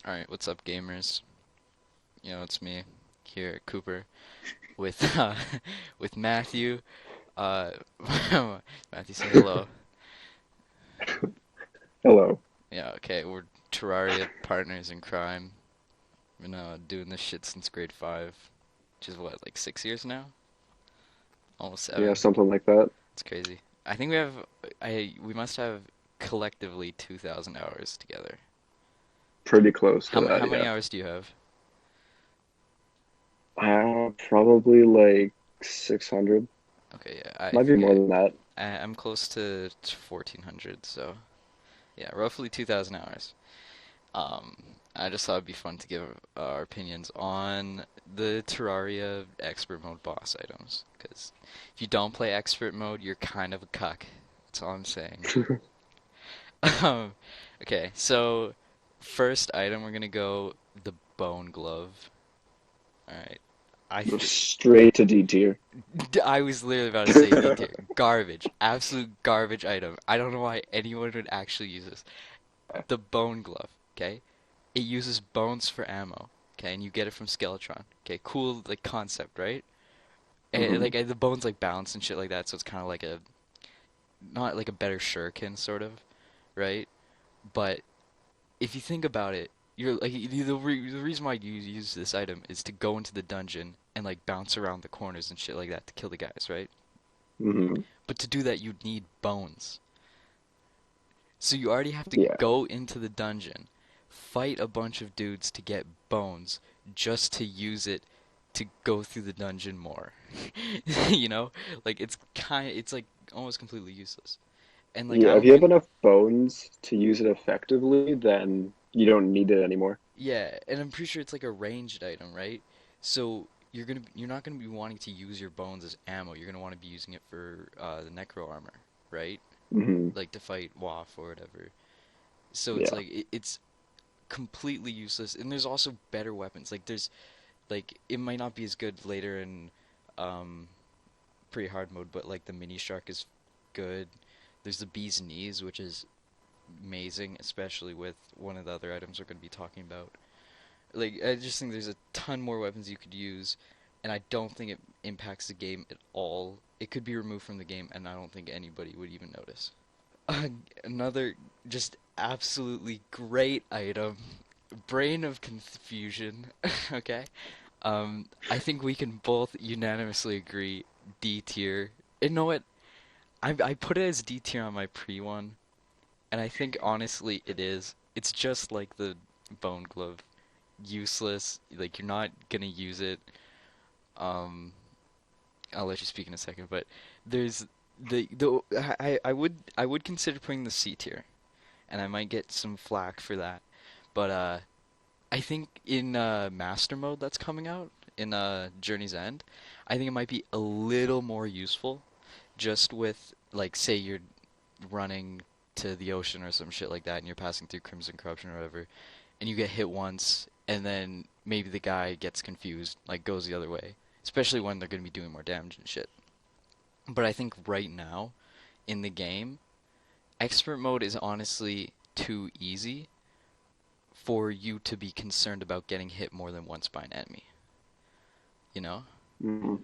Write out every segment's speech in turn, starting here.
Alright, what's up, gamers? It's me here at Cooper with with Matthew. Uh, Matthew, say hello. Hello. Yeah, okay, we're Terraria partners in crime. Been doing this shit since grade 5, which is what, like 6 years now? Almost Yeah, 7. something like that. It's crazy. I think we must have collectively 2,000 hours together. Pretty close to How that, many yeah. hours do you have? Probably like 600. Okay, yeah, I Might be think more than that. I'm close to 1,400, so yeah, roughly 2,000 hours. Um, I just thought it'd be fun to give our opinions on the Terraria expert mode boss items. Because if you don't play expert mode, you're kind of a cuck. That's all I'm saying. Um, okay, so first item, we're gonna go the bone glove. All right. I Go th straight to D tier. I was literally about to say D tier. Garbage. Absolute garbage item. I don't know why anyone would actually use this. The bone glove, okay? It uses bones for ammo, okay, and you get it from Skeletron. Okay, cool like concept, right? And, hmm the bones like bounce and shit like that, so it's kind of like a not like a better shuriken sort of, right? But if you think about it, you're like the reason why you use this item is to go into the dungeon and like bounce around the corners and shit like that to kill the guys, right? hmm But to do that, you'd need bones. So you already have to Yeah. go into the dungeon, fight a bunch of dudes to get bones, just to use it to go through the dungeon more. You know? It's like almost completely useless. And like I Yeah, if don't you have think enough bones to use it effectively, then you don't need it anymore. yeah, and I'm pretty sure it's like a ranged item, right? So you're not gonna be wanting to use your bones as ammo. You're gonna want to be using it for the necro armor, right? hmm Like to fight WAF or whatever. So it's Yeah. like it's completely useless. And there's also better weapons. It might not be as good later in um pretty hard mode, but like the mini shark is good. There's the bee's knees, which is amazing, especially with one of the other items we're going to be talking about. Like I just think there's a ton more weapons you could use, and I don't think it impacts the game at all. It could be removed from the game, and I don't think anybody would even notice. Uh, Another just absolutely great item, Brain of Confusion. Okay. I think we can both unanimously agree D tier. You know what? I put it as D tier on my pre one, and I think honestly it is. It's just like the bone glove, useless. Like you're not gonna use it. Um, I'll let you speak in a second, but there's the I would consider putting the C tier, and I might get some flack for that. But I think in Master Mode that's coming out in Journey's End, I think it might be a little more useful just with like say you're running to the ocean or some shit like that and you're passing through Crimson Corruption or whatever and you get hit once and then maybe the guy gets confused, like goes the other way, especially when they're going to be doing more damage and shit. But I think right now in the game, expert mode is honestly too easy for you to be concerned about getting hit more than once by an enemy, you know? hmm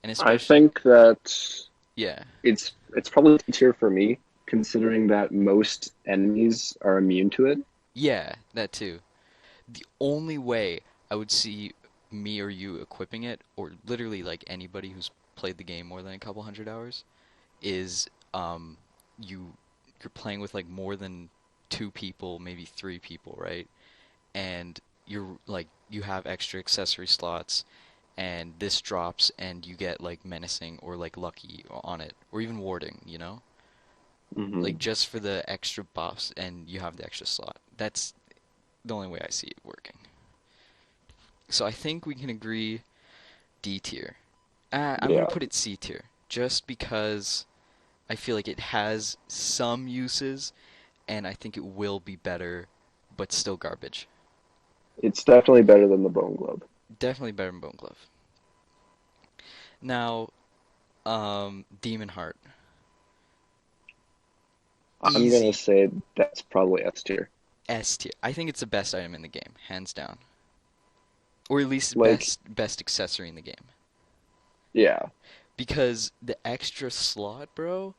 And I especially, think that yeah, it's probably D tier for me, considering that most enemies are immune to it. yeah, that too. The only way I would see me or you equipping it, or literally like anybody who's played the game more than a couple hundred hours, is you you're playing with like more than two people, maybe three people, right? And you're like you have extra accessory slots and this drops and you get like menacing or like lucky on it or even warding, you know? Like hmm just for the extra buffs and you have the extra slot. That's the only way I see it working. So I think we can agree D tier. I'm gonna Yeah. put it C tier just because I feel like it has some uses and I think it will be better, but still garbage. It's definitely better than the Bone Glove. Definitely better than Bone Glove. Now, Demon Heart. I'm gonna Easy. say that's probably S tier. S tier. I think it's the best item in the game, hands down, or at least Like, best accessory in the game. yeah. Because the extra slot, bro,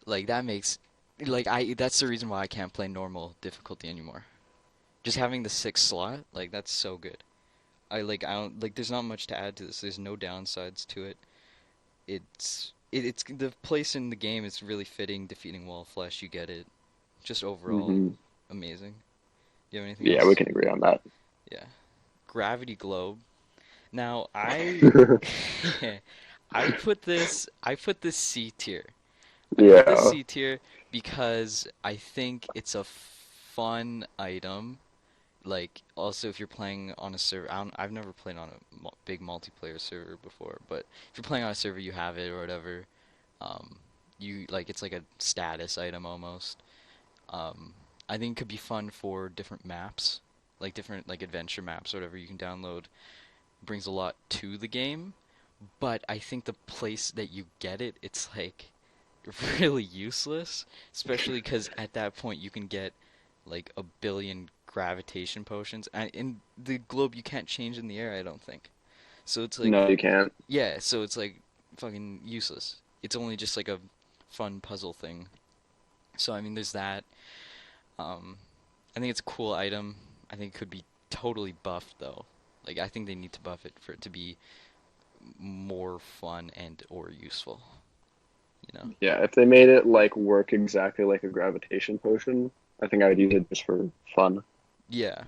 like that makes like I that's the reason why I can't play normal difficulty anymore. Just having the sixth slot, like that's so good. I don't like there's not much to add to this. There's no downsides to it. It's the place in the game is really fitting. Defeating Wall of Flesh, you get it. Just overall Hmm. amazing. Do you have anything Yeah, we else? can agree on that. Yeah. Gravity Globe. Now I I put this C tier. I put this Yeah. C tier because I think it's a fun item. Like, also if you're playing on a server, I've never played on a big multiplayer server before, but if you're playing on a server, you have it or whatever. Um, you like it's like a status item almost. Um, I think it could be fun for different maps, like different like adventure maps or whatever you can download. Brings a lot to the game, but I think the place that you get it, it's like really useless, especially because at that point you can get like a billion gravitation potions, and in the globe you can't change in the air, I don't think. So it's like, No, you can't. yeah, so it's like fucking useless. It's only just like a fun puzzle thing. So I mean, there's that. Um, I think it's a cool item. I think it could be totally buffed though. Like I think they need to buff it for it to be more fun and or useful, you know? Yeah, if they made it like work exactly like a gravitation potion, I think I would use it just for fun. Yeah.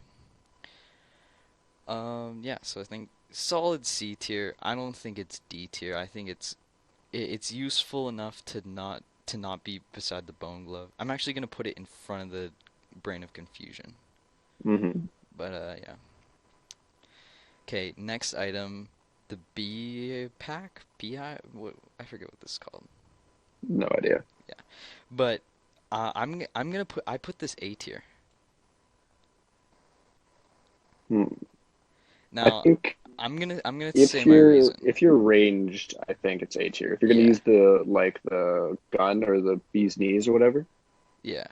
Yeah, so I think solid C tier. I don't think it's D tier. I think it's useful enough to not be beside the bone glove. I'm actually gonna put it in front of the brain of confusion. Hmm. But yeah. Okay, next item, the B pack, BI, what I forget what this is called. No idea. Yeah. But I'm gonna put I put this A tier. Hmm. I Now, think I'm gonna say my reason. if you're ranged, I think it's A tier. If you're gonna Yeah. use the like the gun or the bee's knees or whatever, Yeah.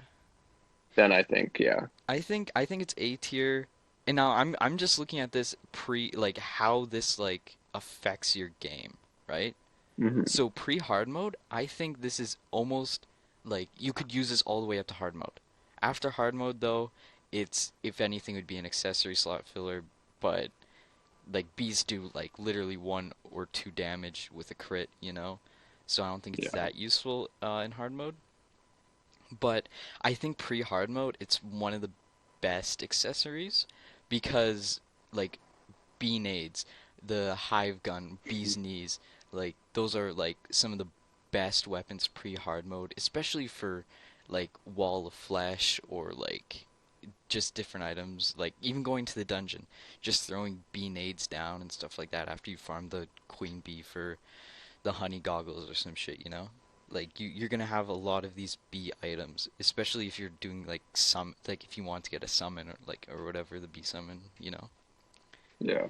then I think yeah. I think it's A tier. And now I'm just looking at this pre like how this like affects your game, right? Hmm. So pre hard mode, I think this is almost like you could use this all the way up to hard mode. After hard mode though, it's if anything would be an accessory slot filler, but like bees do like literally one or two damage with a crit, you know? So I don't think it's Yeah. that useful in hard mode. But I think pre-hard mode, it's one of the best accessories because like bee nades, the hive gun, bee's knees, like those are like some of the best weapons pre-hard mode, especially for like wall of flesh or like just different items, like even going to the dungeon, just throwing bee nades down and stuff like that after you farm the queen bee for the honey goggles or some shit, you know? Like you're gonna have a lot of these bee items, especially if you're doing like some like if you want to get a summon or like or whatever the bee summon, you know? Yeah.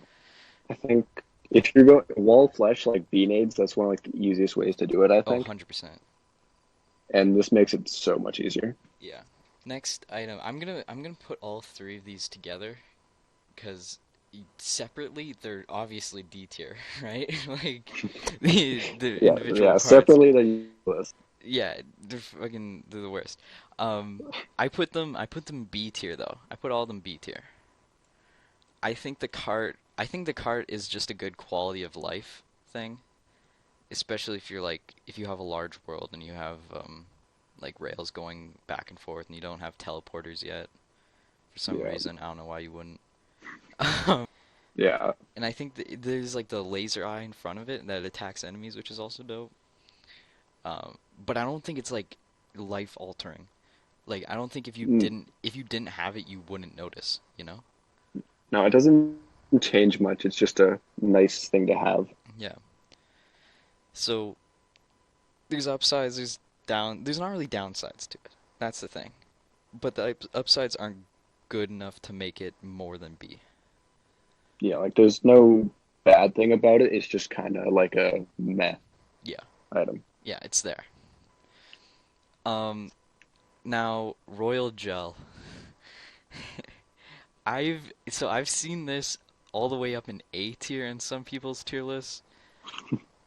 I think if you're going wall flesh like bee nades, that's one of like the easiest ways to do it, I Oh, think. 100%. And this makes it so much easier. Yeah. Next item, I'm gonna put all three of these together because separately they're obviously D tier, right? Like the Yeah, individual yeah. parts. Separately, the list. Yeah, they're the worst. I put them B tier though. I put all of them B tier. I think the cart is just a good quality of life thing, especially if you're like if you have a large world and you have like rails going back and forth and you don't have teleporters yet for some Yeah, reason. I don't know why you wouldn't. yeah. And I think there's like the laser eye in front of it that attacks enemies, which is also dope. But I don't think it's like life altering. Like I don't think Mm. if you didn't have it, you wouldn't notice, you know? No, it doesn't change much. It's just a nice thing to have. Yeah. So there's upsides, there's not really downsides to it. That's the thing. But the upsides aren't good enough to make it more than B. Yeah, like there's no bad thing about it. It's just kind of like a meh Yeah. item. Yeah, it's there. Um, Now Royal Gel. I've seen this all the way up in A tier in some people's tier lists.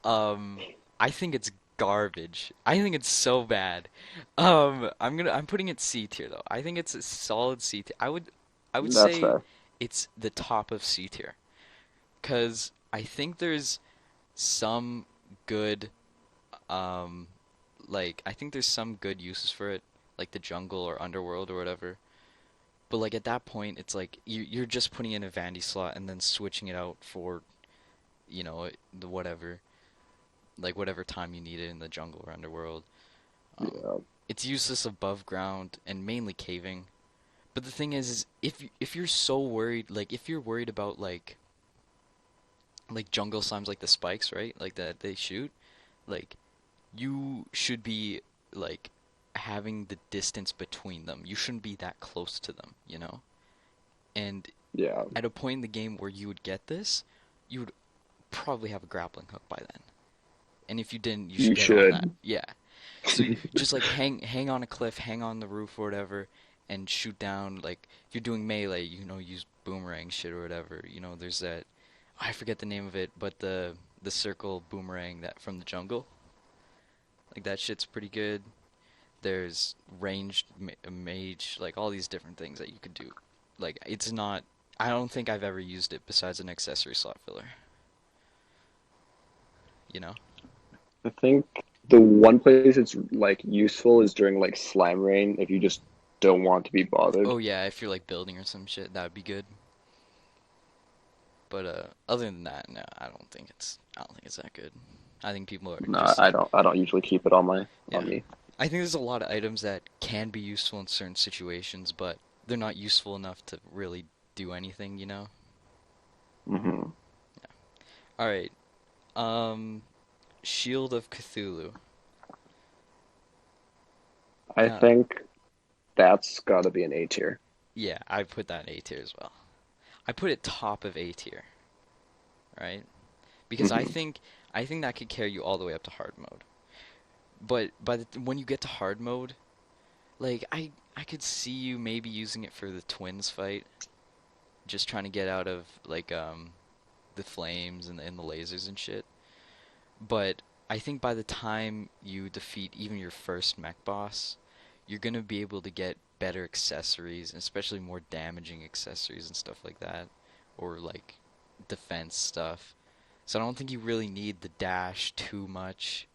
Um, I think it's garbage. I think it's so bad. I'm putting it C tier though. I think it's a solid C tier. I would That's say fair. it's the top of C tier because I think there's some good um I think there's some good uses for it, like the jungle or underworld or whatever. But like at that point, it's like you're just putting in a Vandy slot and then switching it out for the whatever whatever time you need it in the jungle or underworld. Um, Yeah. it's useless above ground and mainly caving. But the thing is if you're so worried, like if you're worried about like jungle slimes like the spikes, right? Like that they shoot, like you should be like having the distance between them. You shouldn't be that close to them, you know? And Yeah. at a point in the game where you would get this, you would probably have a grappling hook by then. And if you didn't, you should You get on that. should. Yeah. So you just like hang on a cliff, hang on the roof or whatever, and shoot down. Like if you're doing melee, use boomerang shit or whatever. There's that I forget the name of it, but the circle boomerang that from the jungle, like that shit's pretty good. There's ranged mage, like all these different things that you could do. Like it's not. I don't think I've ever used it besides an accessory slot filler. You know? I think the one place it's like useful is during like slime rain if you just don't want to be bothered. Oh yeah, if you're like building or some shit, that would be good. But other than that, no, I don't think it's that good. I think people are No, just I don't usually keep it on yeah. me. I think there's a lot of items that can be useful in certain situations, but they're not useful enough to really do anything, you know? Hmm. All right. Um, Shield of Cthulhu. I Now, think that's got to be an A tier. yeah, I put that in A tier as well. I put it top of A tier, right? Because I Hmm. think I think that could carry you all the way up to hard mode. But when you get to hard mode, like I could see you maybe using it for the twins fight, just trying to get out of the flames and the lasers and shit. But I think by the time you defeat even your first mech boss, you're gonna be able to get better accessories, and especially more damaging accessories and stuff like that, or like defense stuff. So I don't think you really need the dash too much.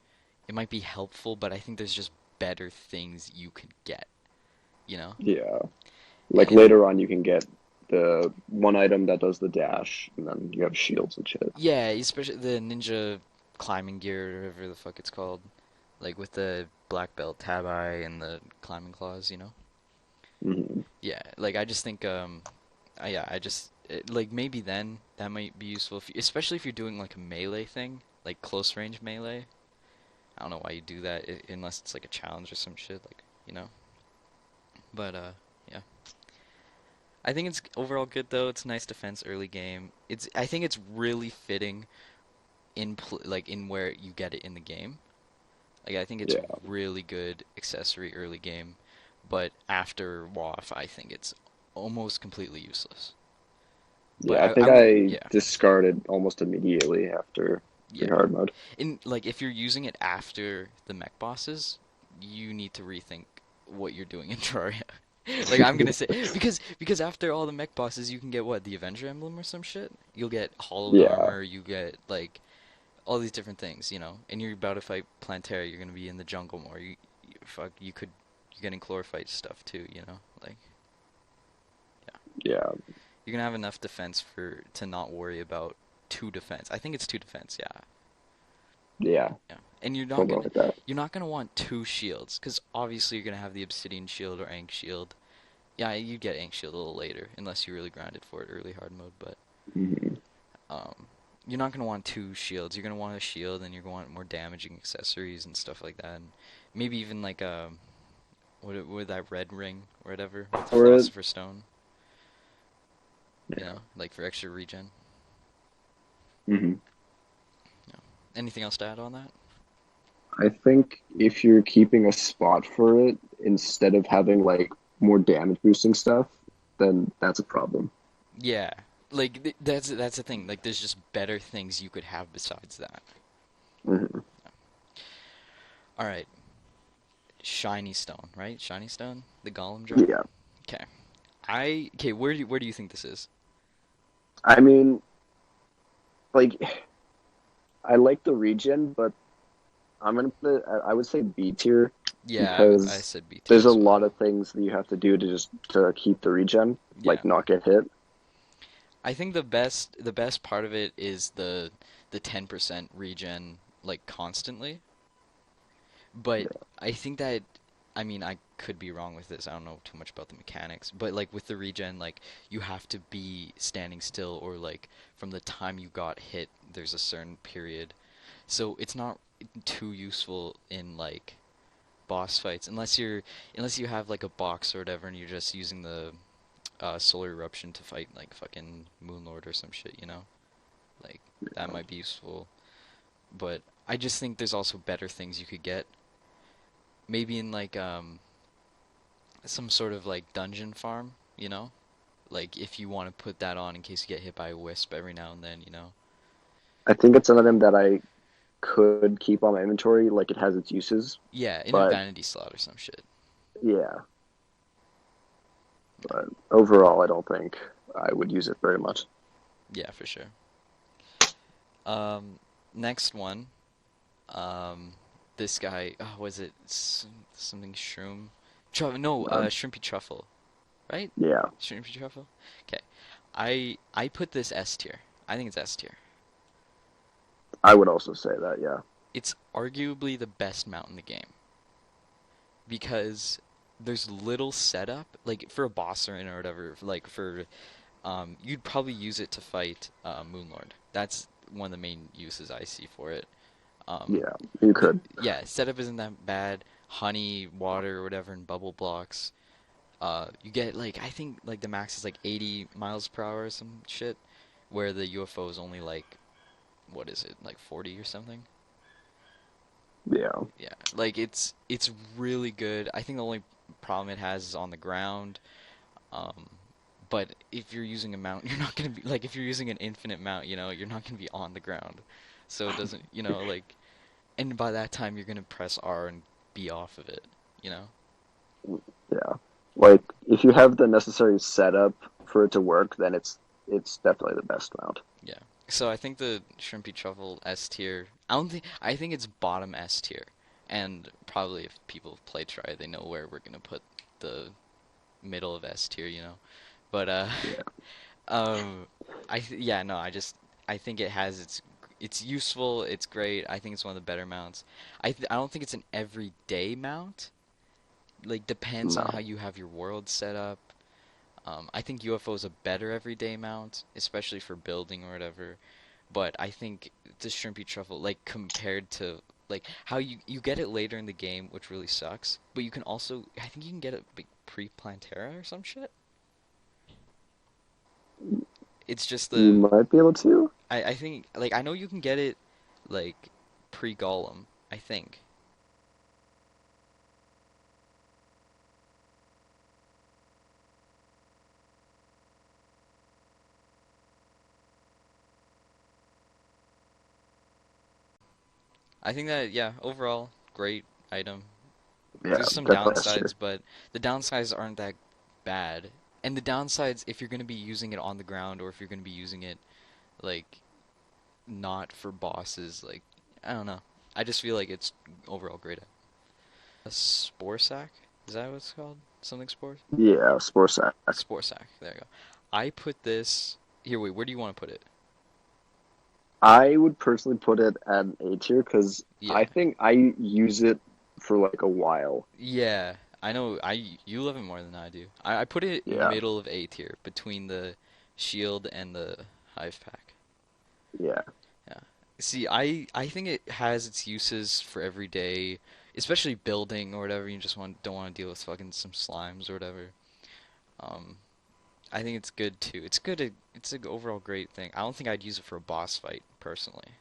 It might be helpful, but I think there's just better things you can get, you know? Yeah. Like And later on, you can get the one item that does the dash, and then you have shields and shit. yeah, especially the ninja climbing gear, or whatever the fuck it's called, like with the black belt tab eye and the climbing claws. Hmm. Yeah, like I just think yeah, like maybe then that might be useful especially if you're doing like a melee thing, like close range melee. I don't know why you do that unless it's like a challenge or some shit, like. But yeah. I think it's overall good though. It's a nice defense early game. I think it's really fitting in where you get it in the game. Like I think it's Yeah. really good accessory early game, but after WoF, I think it's almost completely useless. But Yeah, I I think will, I yeah, discarded almost immediately after free yeah. hard mode. In like if you're using it after the mech bosses, you need to rethink what you're doing in Terraria. Like I'm gonna say because after all the mech bosses, you can get what, the Avenger emblem or some shit. You'll get hollowed Yeah, armor. You get like all these different things. And you're about to fight Plantaria. You're gonna be in the jungle more. You're getting chlorophyte stuff too. Like yeah, yeah, you're gonna have enough defense to not worry about two defense. I think it's two defense. Yeah, yeah. yeah. And We'll go with that. you're not gonna want two shields because obviously you're gonna have the Obsidian Shield or Ankh Shield. Yeah, you get Ankh Shield a little later unless you really grinded for it early hard mode, but Hmm. um, you're not gonna want two shields. You're gonna want a shield, and you're gonna want more damaging accessories and stuff like that, and maybe even like with that red ring or whatever with the For it, Philosopher's Stone. yeah. Like for extra regen. Hmm. Yeah. Anything else to add on that? I think if you're keeping a spot for it instead of having like more damage boosting stuff, then that's a problem. Yeah. Like that's the thing. Like there's just better things you could have besides that. Hmm. All right. Shiny stone, right? Shiny stone, the golem drop. Yeah. Okay. Okay, where do you think this is? I mean, like I like the regen, but I'm gonna put it, I would say B tier Yeah, I because said B tier there's a as well. lot of things that you have to do to just to keep the regen, Yeah. like not get hit. I think the best part of it is the 10% regen like constantly. But Yeah. I think that I mean I could be wrong with this. I don't know too much about the mechanics, but like with the regen like you have to be standing still or like from the time you got hit there's a certain period. So it's not too useful in like boss fights unless you have like a box or whatever and you're just using the solar eruption to fight like fucking Moonlord or some shit, you know? Like that might be useful, but I just think there's also better things you could get. Maybe in like some sort of like dungeon farm, you know? Like if you want to put that on in case you get hit by a wisp every now and then, you know? I think it's something that I could keep on my inventory, like it has its uses, Yeah, in a but vanity slot or some shit. yeah. Yeah, But overall, I don't think I would use it very much. yeah, for sure. Um, next one. Um, this guy, oh, was it something shroom? No, Uh, shrimpy truffle, right? yeah, Shrimpy truffle. Okay, I put this S tier. I think it's S tier. I would also say that. Yeah, It's arguably the best mount in the game because there's little setup, like for a boss or whatever. Like for you'd probably use it to fight Moonlord. That's one of the main uses I see for it. Um, yeah, you could. yeah, setup isn't that bad. Honey, water, or whatever, and bubble blocks. You get like I think like the max is like 80 miles per hour or some shit, where the UFO is only like what is it like 40 or something. Yeah, Yeah, like it's really good. I think the only problem it has is on the ground. Um, but if you're using a mount, you're not gonna be like if you're using an infinite mount, you know, you're not gonna be on the ground. So it doesn't, you know, like and by that time you're gonna press R and be off of it, you know? yeah. Like if you have the necessary setup for it to work, then it's definitely the best mount. Yeah. So I think the Shrimpy Truffle S tier. I think it's bottom S tier. And probably if people play try, they know where we're gonna put the middle of S tier, you know. But Yeah, um yeah, no, I think it has it's useful, it's great. I think it's one of the better mounts. I don't think it's an everyday mount. Like depends on how no, you have your world set up. I think UFO is a better everyday mount, especially for building or whatever. But I think the Shrimpy Truffle, like compared to like how you get it later in the game, which really sucks. But you can also, I think you can get it like pre-Plantera or some shit. It's just you the might be able to. I think like I know you can get it like pre-Golem. I think. I think that yeah, overall great item. Yeah, There's some definitely S downsides, tier. but the downsides aren't that bad. And the downsides, if you're going to be using it on the ground or if you're going to be using it like not for bosses, like I don't know. I just feel like it's overall great. A spore sack? Is that what it's called? Something spores? Yeah, Spore Sack. Spore sack. There you go. I put this here. Wait, where do you want to put it? I would personally put it at an A tier because Yeah, I think I use it for like a while. yeah. I know. You love it more than I do. I put it Yeah, middle of A tier between the shield and the hive pack. yeah, Yeah. See, I think it has its uses for every day, especially building or whatever. You just don't want to deal with fucking some slimes or whatever. Um, I think it's good too. It's an overall great thing. I don't think I'd use it for a boss fight personally,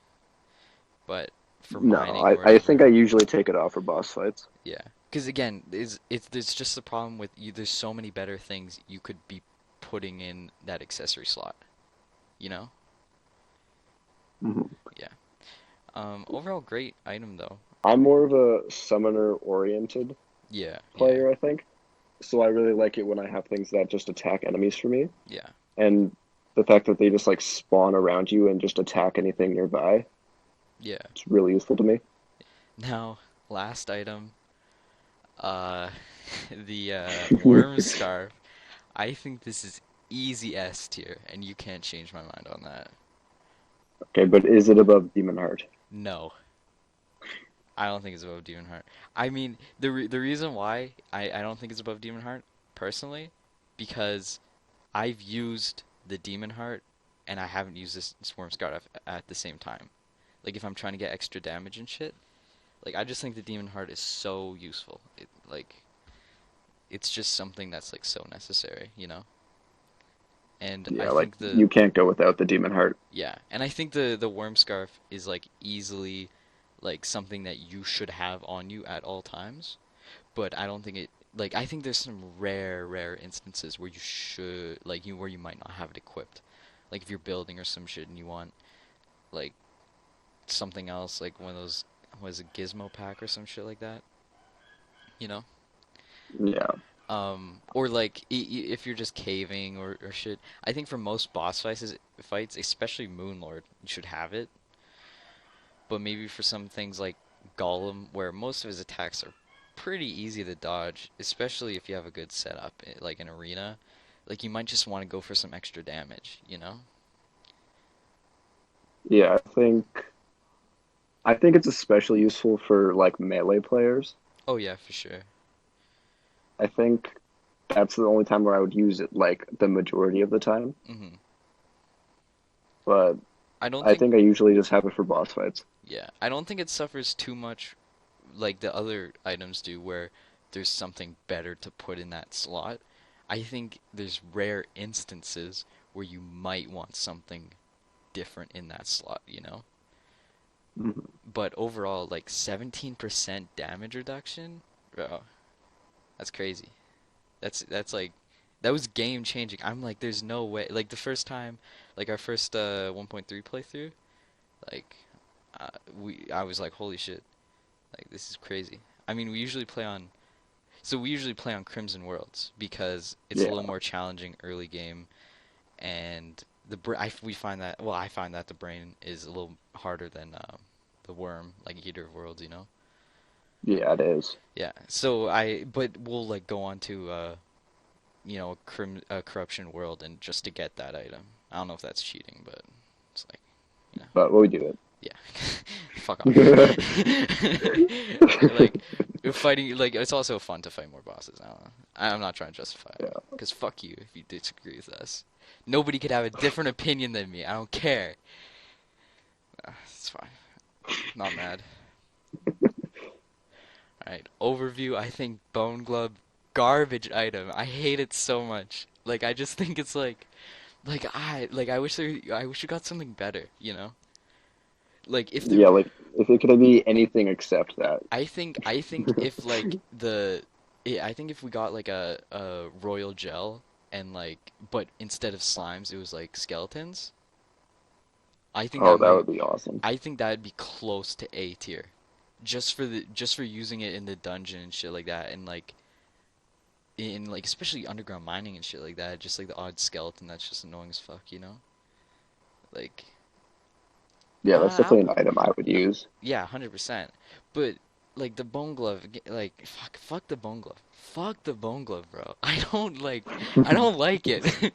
but for no, mining or I think whatever, I usually take it off for boss fights. yeah. Because again, is it's there's just the problem with you. There's so many better things you could be putting in that accessory slot, you know? Mhm. Yeah. Overall great item though. I'm more of a summoner oriented Yeah, yeah, player, I think. So I really like it when I have things that just attack enemies for me. yeah, And the fact that they just like spawn around you and just attack anything nearby, yeah. it's really useful to me. Now, last item, uh, the worm scarf. I think this is easy S tier, and you can't change my mind on that. Okay, but is it above Demon Heart? No, I don't think it's above Demon Heart. I mean, the reason why I don't think it's above Demon Heart, personally, because I've used the Demon Heart, and I haven't used this Worm Scarf at the same time. Like, if I'm trying to get extra damage and shit, like, I just think the Demon Heart is so useful. It's just something that's, like, so necessary, you know? And I Yeah, like think the you can't go without the Demon Heart. Yeah, and I think the worm scarf is like easily like something that you should have on you at all times, but I don't think it like I think there's some rare instances where you should like you where you might not have it equipped. Like if you're building or some shit and you want like something else like one of those was a gizmo pack or some shit like that, you know? Yeah, Or like if you're just caving or shit. I think for most fights, especially Moonlord, you should have it. But maybe for some things like Golem, where most of his attacks are pretty easy to dodge, especially if you have a good setup, like an arena, like you might just want to go for some extra damage, you know? yeah. I think it's especially useful for like melee players. Oh yeah, for sure. I think that's the only time where I would use it like the majority of the time. hmm But I don't I think, think I usually just have it for boss fights. yeah, I don't think it suffers too much like the other items do, where there's something better to put in that slot. I think there's rare instances where you might want something different in that slot, you know? Mhm. But overall, like 17% damage reduction, bro, that's crazy. That's like that was game changing. I'm like, there's no way. Like the first time, like our first 1.3 playthrough, like I was like, holy shit, like this is crazy. I mean, we usually play on Crimson Worlds because it's a Yeah, little more challenging early game, and we find that I find that the brain is a little harder than the worm, like Eater of Worlds, you know. yeah, it is. Yeah. But we'll like go on to corruption world and just to get that item. I don't know if that's cheating, but it's like, you know, But we do yeah, fuck off. it. Like fighting, like it's also fun to fight more bosses. I don't know. I'm not trying to justify it, Yeah. because fuck you if you disagree with us. Nobody could have a different opinion than me. I don't care. It's fine. Not mad. All right. Overview. I think Bone Glove garbage item. I hate it so much. Like I just think it's like I wish we got something better, you know? Like if there Yeah, like if it could be anything except that. I think if like I think if we got like a royal gel and like but instead of slimes it was like skeletons, Oh, that would be awesome. I think that'd be close to A tier. Just for using it in the dungeon and shit like that and like in like especially underground mining and shit like that, just like the odd skeleton that's just annoying as fuck, you know? Like Yeah, that's I definitely an item I would use. Yeah, 100%. But like the bone glove, like fuck the bone glove. Fuck the bone glove, bro. I don't like it.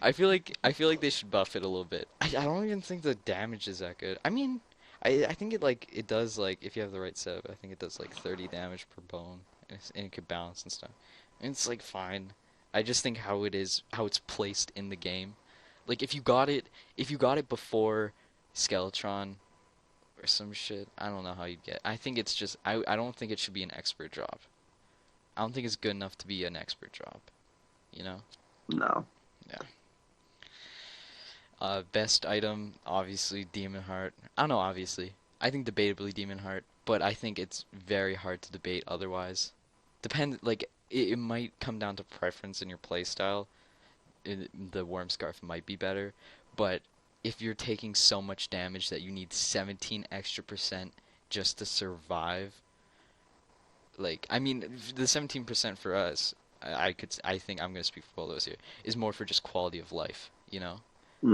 I feel like they should buff it a little bit. I don't even think the damage is that good. I mean, I think it does like if you have the right setup, I think it does like 30 damage per bone and it could balance and stuff. And it's like fine. I just think how it's placed in the game. Like if you got it before Skeletron or some shit. I don't know how you'd get. I think it's just I don't think it should be an expert drop. I don't think it's good enough to be an expert drop. You know? No. Yeah. Best item, obviously Demon Heart. I don't know, obviously. I think debatably Demon Heart, but I think it's very hard to debate otherwise. It might come down to preference in your playstyle. the worm scarf might be better, but if you're taking so much damage that you need 17 extra percent just to survive, like I mean the 17% for us, I think I'm gonna speak for all those here, is more for just quality of life, you know?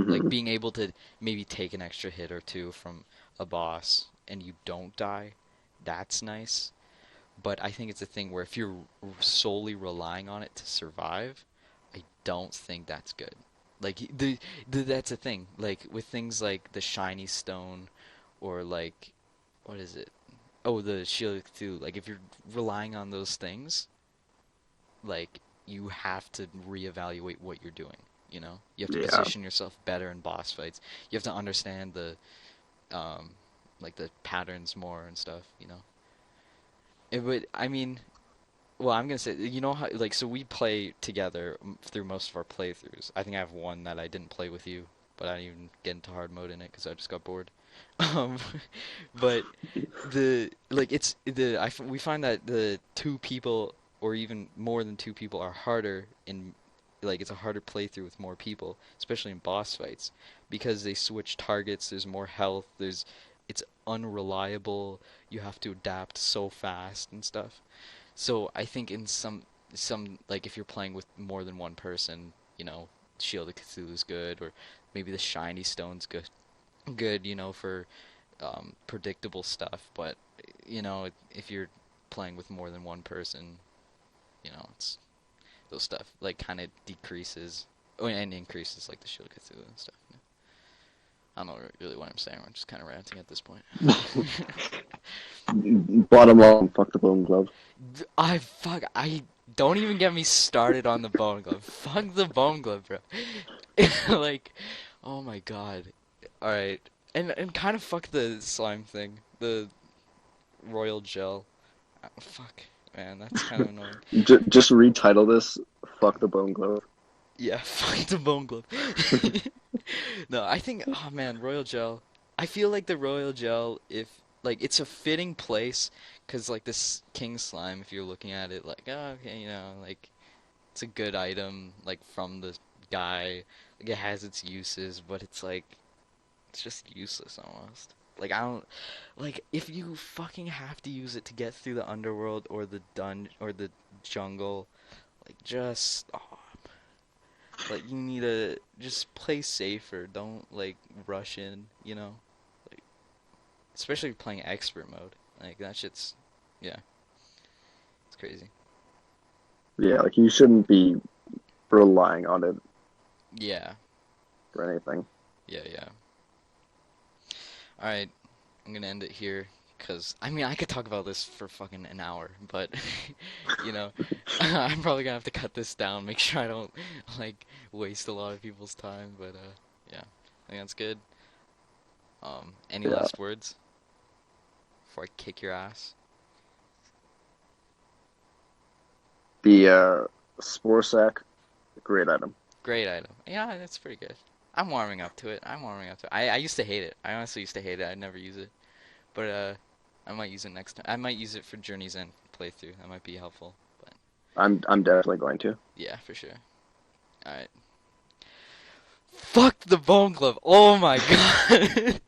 Like Hmm. being able to maybe take an extra hit or two from a boss and you don't die, that's nice. But I think it's a thing where if you're solely relying on it to survive, I don't think that's good. Like that's a thing. Like with things like the shiny stone or like what is it? Oh, the Shield of Cthulhu. Like if you're relying on those things, like you have to reevaluate what you're doing. You know, you have to Yeah. position yourself better in boss fights. You have to understand the um, like the patterns more and stuff. You know, it would. I mean, well, I'm gonna say, you know how, like, so we play together through most of our playthroughs. I think I have one that I didn't play with you, but I didn't even get into hard mode in it because I just got bored. Um, but we find that the two people or even more than two people are harder in, like, it's a harder playthrough with more people, especially in boss fights, because they switch targets. There's more health. It's unreliable. You have to adapt so fast and stuff. So I think in some like if you're playing with more than one person, you know, Shield of Cthulhu's good, or maybe the Shiny Stone's good, you know, for predictable stuff. But you know, if you're playing with more than one person, you know, it's those stuff like kind of decreases and increases like the Shield of Cthulhu and stuff. Yeah. I don't know really what I'm saying. I'm just kind of ranting at this point. Bottom line, fuck the bone glove. I don't even get me started on the bone glove. Fuck the bone glove, bro. Like, oh my god. All right, and kind of fuck the slime thing, the royal gel. Fuck, man, that's kind of annoying. Just retitle this. Fuck the bone glove. Yeah, fuck the bone glove. No, I think, oh man, royal gel. I feel like the royal gel, if like it's a fitting place, cause like this king slime, if you're looking at it, like, oh, okay, you know, like it's a good item, like from the guy. Like it has its uses, but it's like it's just useless almost. Like I don't like if you fucking have to use it to get through the underworld or the or the jungle, like just like you need to just play safer. Don't like rush in, you know? Like especially playing expert mode. Like that shit's yeah, it's crazy. Yeah, like you shouldn't be relying on it Yeah. for anything. Yeah, yeah. All right, I'm gonna end it here because I mean I could talk about this for fucking an hour, but you know I'm probably gonna have to cut this down, make sure I don't like waste a lot of people's time. But yeah, I think that's good. Any Yeah. last words before I kick your ass? The spore sack, great item. Great item. Yeah, that's pretty good. I'm warming up to it. I'm warming up to it. I used to hate it. I honestly used to hate it. I'd never use it, but I might use it next time. I might use it for Journey's End playthrough. That might be helpful. But I'm definitely going to. yeah, for sure. All right. Fuck the bone glove. Oh my god.